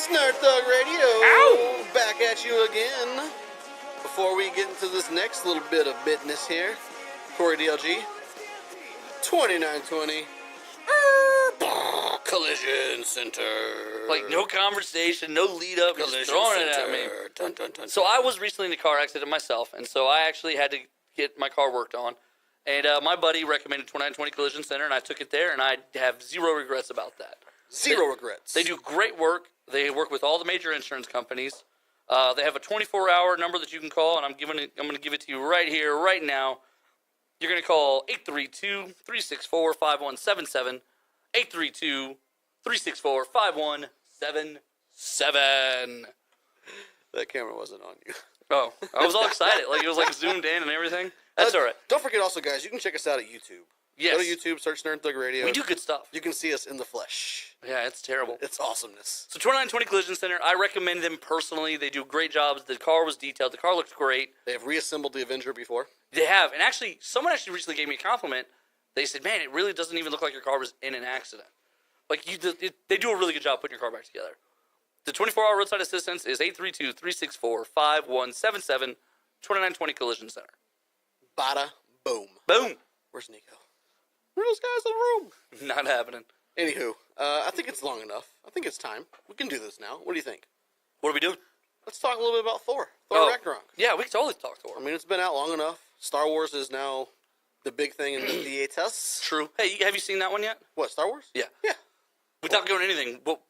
It's Nerd Thug Radio. Ow! Back at you again. Before we get into this next little bit of business here, Corey DLG, 2920 Collision Center. Like, no conversation, no lead up, just Collision throwing it Center. at me. Dun, dun, dun, So I was recently in a car accident myself, and so I actually had to get my car worked on. And my buddy recommended 2920 Collision Center, and I took it there, and I have zero regrets about that. Zero regrets. They do great work. They work with all the major insurance companies. They have a 24-hour number that you can call, and I'm going to give it to you right here, right now. You're going to call 832-364-5177, 832-364-5177. That camera wasn't on you. Oh, I was all excited. Like, it was like zoomed in and everything. That's all right. Don't forget also, guys, you can check us out at YouTube. Yes. Go to YouTube, search Nerd Thug Radio. We do good stuff. You can see us in the flesh. Yeah, it's terrible. It's awesomeness. So 2920 Collision Center, I recommend them personally. They do great jobs. The car was detailed. The car looks great. They have reassembled the Avenger before. They have. And actually, someone actually recently gave me a compliment. They said, man, it really doesn't even look like your car was in an accident. Like, they do a really good job putting your car back together. The 24-hour roadside assistance is 832-364-5177, 2920 Collision Center. Bada boom. Boom. Where's Nico? Where are those guys in the room? Not happening. Anywho, I think it's long enough. I think it's time. We can do this now. What do you think? What are we doing? Let's talk a little bit about Thor. Thor Ragnarok. Yeah, we can totally talk Thor. I mean, it's been out long enough. Star Wars is now the big thing in the theaters. True. Hey, have you seen that one yet? What, Star Wars? Yeah. Yeah. Without going anything, what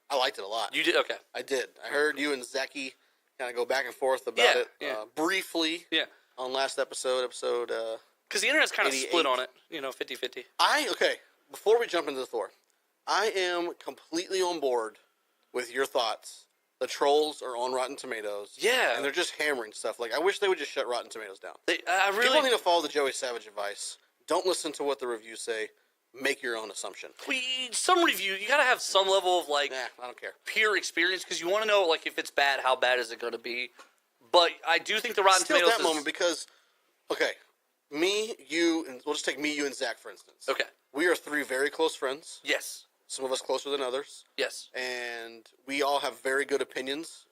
I liked it a lot. you did? Okay. I did. I heard you and Zeki kind of go back and forth about it briefly Yeah. on last episode. Because the internet's kind of 88. split on it, 50-50. Okay, before we jump into Thor, I am completely on board with your thoughts. The trolls are on Rotten Tomatoes. Yeah. And they're just hammering stuff. Like, I wish they would just shut Rotten Tomatoes down. Really, People need to follow the Joey Savage advice. Don't listen to what the reviews say. Make your own assumption. some review, you got to have some level of, like, I don't care. peer experience, because you want to know, like, if it's bad, how bad is it going to be? But I do think the Rotten Still Tomatoes at that moment, because, okay, me, you, and we'll just take me, you, and Zach, for instance. Okay. We are three very close friends. Yes. Some of us closer than others. Yes. And we all have very good opinions.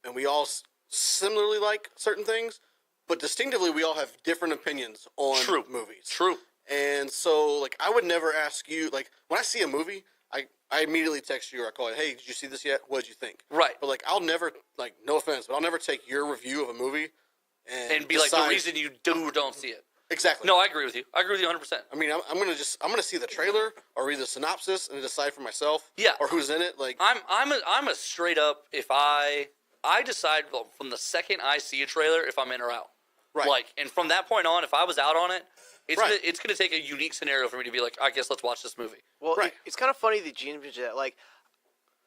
And we all similarly like certain things. But distinctively, we all have different opinions on movies. True. And so, like, I would never ask you, like, when I see a movie, I immediately text you or I call you, hey, did you see this yet? What did you think? Right. But, like, I'll never, like, no offense, but I'll never take your review of a movie and be like, the reason you do or don't see it. Exactly. No, I agree with you. I agree with you 100%. I mean, I'm gonna see the trailer or read the synopsis and decide for myself. Yeah. Or who's in it. Like, I'm a straight up, if I decide from the second I see a trailer if I'm in or out. Right. Like, and from that point on, if I was out on it, Right. it's gonna take a unique scenario for me to be like, I guess let's watch this movie. Well, Right. it's kind of funny that Gene mentioned that. Like,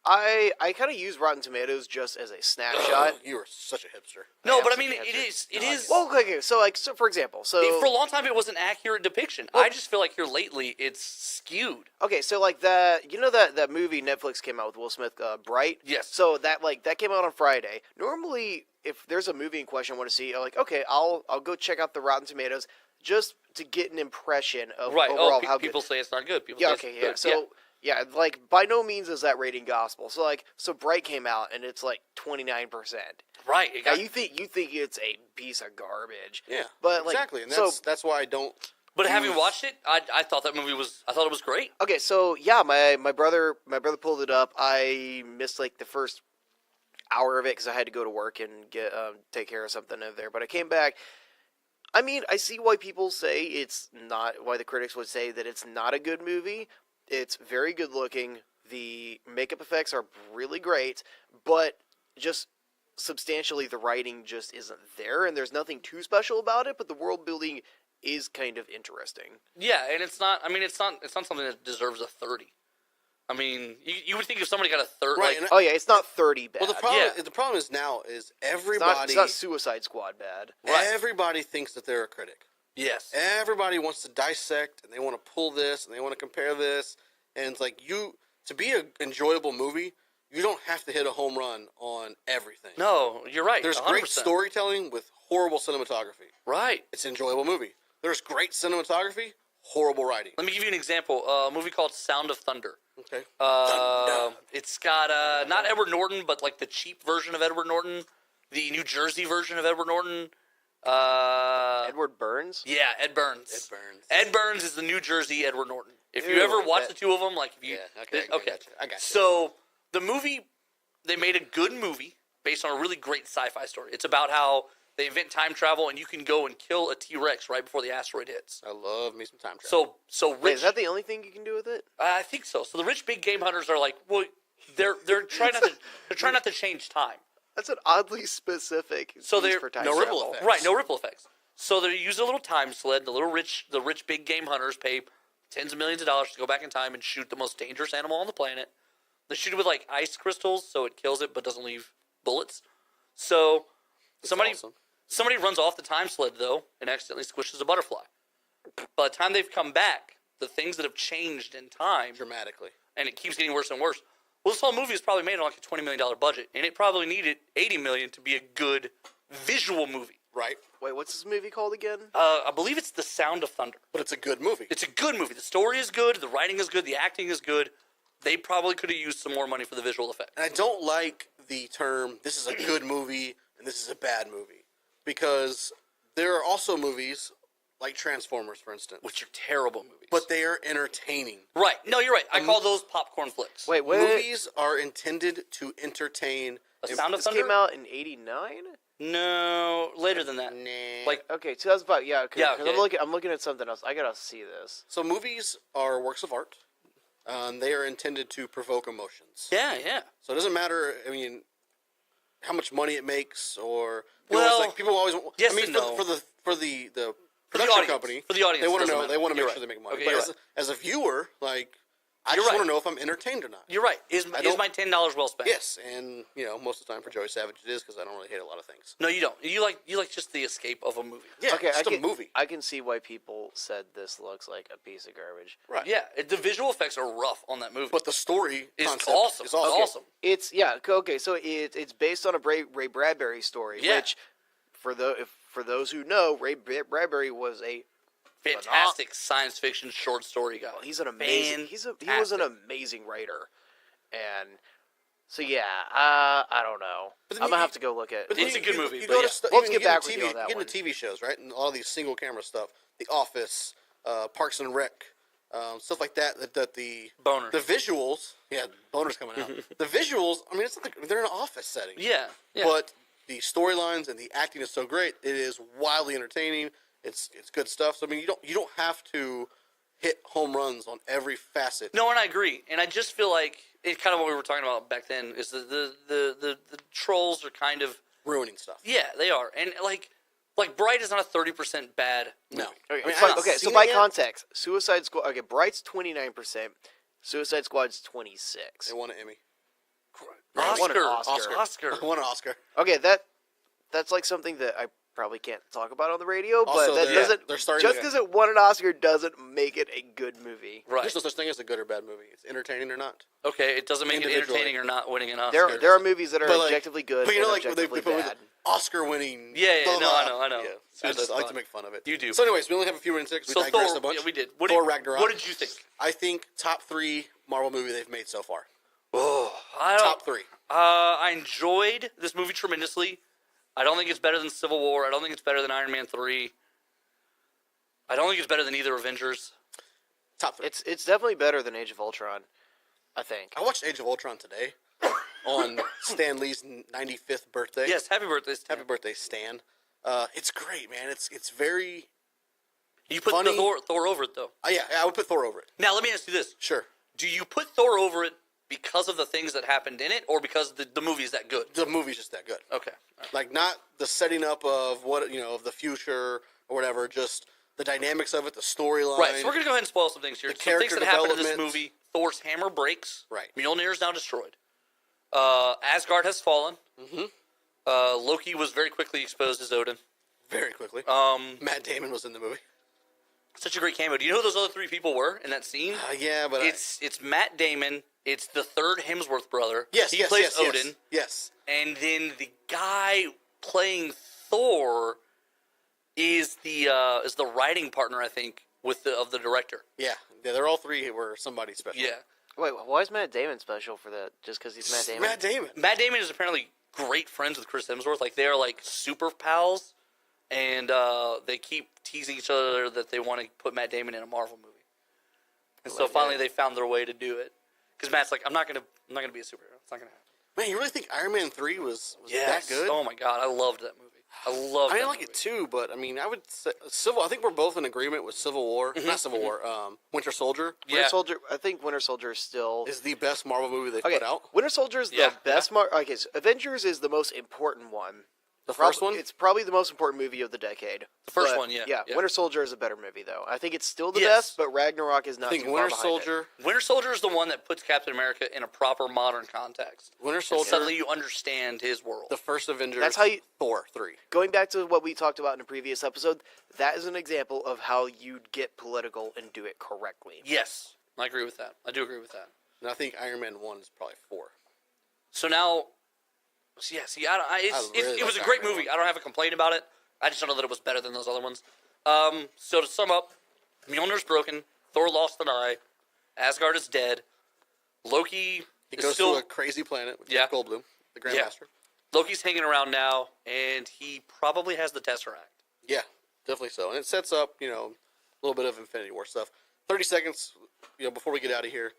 I kind of use Rotten Tomatoes just as a snapshot. you are such a hipster. No, I but I am mean, such a it hipster. is. Well, okay, so for example, for a long time, it was an accurate depiction. I just feel like here lately, it's skewed. okay, so like that movie Netflix came out with Will Smith, Bright. Yes. So that came out on Friday. Normally, if there's a movie in question I want to see, I'm like, okay, I'll go check out the Rotten Tomatoes just to get an impression of overall how people good. say it's not good. People Yeah. say Okay. it's Yeah. good. So. Yeah, like, by no means is that rating gospel. So, like, Bright came out, and it's, like, 29%. Right. Now, you think it's a piece of garbage. Yeah. But, like, exactly. And so, that's why I don't. But having watched it, I thought that movie was. I thought it was great. okay, so, yeah, my brother pulled it up. I missed, like, the first hour of it because I had to go to work and take care of something over there. But I came back. I mean, I see why people say why the critics would say that it's not a good movie. It's very good looking. The makeup effects are really great, but just substantially the writing just isn't there, and there's nothing too special about it, but the world building is kind of interesting. Yeah, and it's not. I mean, it's not something that deserves a 30. I mean, you would think if somebody got a 30, Right, like, Oh yeah, it's not 30 bad. Well, the problem is now is everybody. It's not Suicide Squad bad. Right. Everybody thinks that they're a critic. yes, Everybody wants to dissect and they want to pull this and they want to compare this. And it's like to be an enjoyable movie, you don't have to hit a home run on everything. no, you're right. There's 100%. great storytelling with horrible cinematography. Right. It's an enjoyable movie. There's great cinematography, horrible writing. Let me give you an example. A movie called Sound of Thunder. Okay. It's got not Edward Norton, but like the cheap version of Edward Norton, the New Jersey version of Edward Norton. Edward Burns. Yeah, Ed Burns. Ed Burns. Ed Burns is the New Jersey Edward Norton. If you Ew, ever watch that- the two of them, like if you, Yeah, okay, okay. I got you. So the movie, they made a good movie based on a really great sci-fi story. It's about how they invent time travel and you can go and kill a T-Rex right before the asteroid hits. I love me some time travel. So Wait, rich. is that the only thing you can do with it? I think so. So the rich big game hunters are like, well, they're trying not to change time. That's an oddly specific. So use they're- for time no travel. ripple effect. Right, no ripple effects. So they use a little time sled. The rich big game hunters pay tens of millions of dollars to go back in time and shoot the most dangerous animal on the planet. They shoot it with like ice crystals, so it kills it but doesn't leave bullets. So somebody runs off the time sled though and accidentally squishes a butterfly. By the time they've come back, the things that have changed in time, Dramatically. and it keeps getting worse and worse. Well, this whole movie is probably made on like a $20 million budget, and it probably needed $80 million to be a good visual movie. Right. Wait, what's this movie called again? I believe it's The Sound of Thunder. But it's a good movie. It's a good movie. The story is good. The writing is good. The acting is good. They probably could have used some more money for the visual effects. And I don't like the term, this is a good movie and this is a bad movie. Because there are also movies, like Transformers, for instance. Which are terrible movies. But they are entertaining. Right. No, you're right. I call those popcorn flicks. Wait, Movies are intended to entertain. The Sound of this Thunder? came out in '89. No, later than that. Nah. Like, Okay, 2005. Yeah, okay. Yeah, 'cause okay. I'm looking at something else. I gotta see this. So movies are works of art. They are intended to provoke emotions. yeah. So it doesn't matter, I mean, how much money it makes or... Well, people always... yes I mean, and no. for the production audience. company... For the audience, they it want to doesn't know. matter. They want to You're make right. sure they make money. Okay, but you're as a viewer, like, I You're just right. want to know if I'm entertained or not. You're right. Is don't- my $10 well spent? Yes, and most of the time for Joey Savage it is because I don't really hate a lot of things. No, you don't. You like just the escape of a movie. Yeah, Okay, it's a movie. I can see why people said this looks like a piece of garbage. Right. Yeah, the visual effects are rough on that movie. But the story It's concept awesome. is awesome. Awesome. It's okay. So it's based on a Ray Bradbury story, Yeah. which for those who know, Ray Bradbury was a Fantastic science fiction short story guy. he's an amazing he was an amazing writer, and so yeah, I don't know. But then I'm gonna you- have to go look at. But then It's a good movie, You but go yeah. to stu- Let's even get you back into with TV, you on that get one. into TV shows, right? And all of these single camera stuff, The Office, Parks and Rec, stuff like that. That the Boner. the visuals, yeah, boners coming out. The visuals, I mean, it's not they're in an office setting. Yeah. But the storylines and the acting is so great. It is wildly entertaining. It's good stuff. So I mean, you don't have to hit home runs on every facet. No, and I agree. And I just feel like it's kind of what we were talking about back then. Is the trolls are kind of Ruining stuff. yeah, they are. And like Bright is not a 30% bad movie. No. Okay, I mean, so, I haven't okay, so seen by it yet. context, Suicide Squad. Okay, Bright's 29%, Suicide Squad's 26. They won an Emmy. I won an Oscar. Won an Oscar. Okay, that's like something that I probably can't talk about on the radio, Also, but that they're- doesn't they're starting just to- because it won an Oscar doesn't make it a good movie. Right. There's no such thing as a good or bad movie. It's entertaining or not. Okay, it doesn't make it Individually. entertaining or not winning an Oscar. There are movies that are But, like- objectively good But you and know, like they objectively put bad. Oscar-winning. Yeah, blah, no, blah. I know. Yeah. Suicide I like Squad. to make fun of it. You do. So, anyways, we only have a few minutes here because So we digressed Thor, a bunch. yeah, we did. Thor Ragnarok. What did you think? I think top 3 Marvel movie they've made so far. I don't- Top 3. I enjoyed this movie tremendously. I don't think it's better than Civil War. I don't think it's better than Iron Man 3. I don't think it's better than either Avengers. Top 3. It's definitely better than Age of Ultron, I think. I watched Age of Ultron today on Stan Lee's 95th birthday. Yes, happy birthday, Stan. Happy birthday, Stan. It's great, man. It's very... You put funny. the Thor over it, though. yeah, I would put Thor over it. Now, let me ask you this. Sure. Do you put Thor over it because of the things that happened in it, or because the movie's that good? The movie's just that good. Okay. Like, not the setting up of of the future or whatever, just the dynamics of it, the storyline. Right, so we're going to go ahead and spoil some things here. The Some things character that happen in this development. movie. Thor's hammer breaks. Right. Mjolnir is now destroyed. Asgard has fallen. Mm-hmm. Loki was very quickly exposed as Odin. Very quickly. Matt Damon was in the movie. Such a great cameo. Do you know who those other 3 people were in that scene? Yeah, but It's Matt Damon. It's the third Hemsworth brother. yes, he yes, plays yes, Odin. Yes. And then the guy playing Thor is the writing partner, I think, of the director. Yeah, they're all three were somebody special. Yeah. Wait, why is Matt Damon special for that? Just because he's Matt Damon? Matt Damon. Matt Damon is apparently great friends with Chris Hemsworth. Like, they are like super pals, and they keep teasing each other that they want to put Matt Damon in a Marvel movie. And so finally they found their way to do it. Because Matt's like, I'm not gonna be a superhero. It's not gonna happen. Man, you really think Iron Man 3 was Yes. that good? Oh my god, I loved that movie. I loved. I that like movie. it too, but I mean, I would say I think we're both in agreement with Civil War. Not Civil War. Winter Soldier Winter Yeah. Soldier. I think Winter Soldier is still is the best Marvel movie they've okay. put out. Winter Soldier is Yeah, the best. Okay, so Avengers is the most important one. The first one. It's probably the most important movie of the decade. The first But, one, yeah. Yeah, Winter Soldier is a better movie, though. I think it's still the Yes. best, but Ragnarok is not I think too Winter far behind it. Soldier. Winter Soldier is the one that puts Captain America in a proper modern context. Winter And Soldier. suddenly you understand his world. The first Avengers. That's how you- Thor 3. Going back to what we talked about in a previous episode, that is an example of how you'd get political and do it correctly. Yes, I agree with that. I do agree with that. And I think Iron Man 1 is probably 4. So now, yeah, see, it was a like great Iron Man movie. I don't have a complaint about it. I just don't know that it was better than those other ones. So to sum up, Mjolnir's broken. Thor lost an eye. Asgard is dead. Loki He is goes still to a crazy planet with Yeah. Jeff Goldblum, the Yeah. Grandmaster. Loki's hanging around now, and he probably has the Tesseract. Yeah, definitely so. And it sets up, a little bit of Infinity War stuff. 30 seconds, before we get out of here.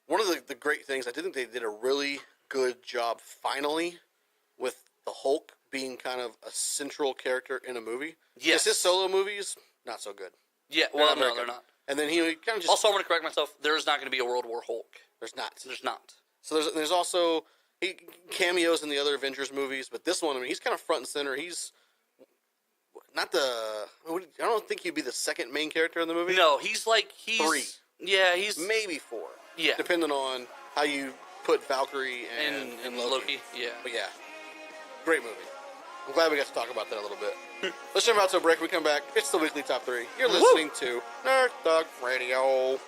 One of the great things, I did think they did a really good job finally with the Hulk being kind of a central character in a movie. Yes. His solo movies, not so good. Yeah, well, very no, they're good. not. And then he kind of just... Also, I'm going to correct myself. There is not going to be a World War Hulk. There's not. There's not. So there's also he cameos in the other Avengers movies, but this one, I mean, he's kind of front and center. He's not the... I don't think he'd be the second main character in the movie. No, he's 3. Yeah, he's Maybe 4. Yeah. Depending on how you put Valkyrie and Loki. Yeah. But yeah, great movie. I'm glad we got to talk about that a little bit. Let's jump out to a break. We come back. It's the weekly top 3. You're listening to Nerd Thug Radio.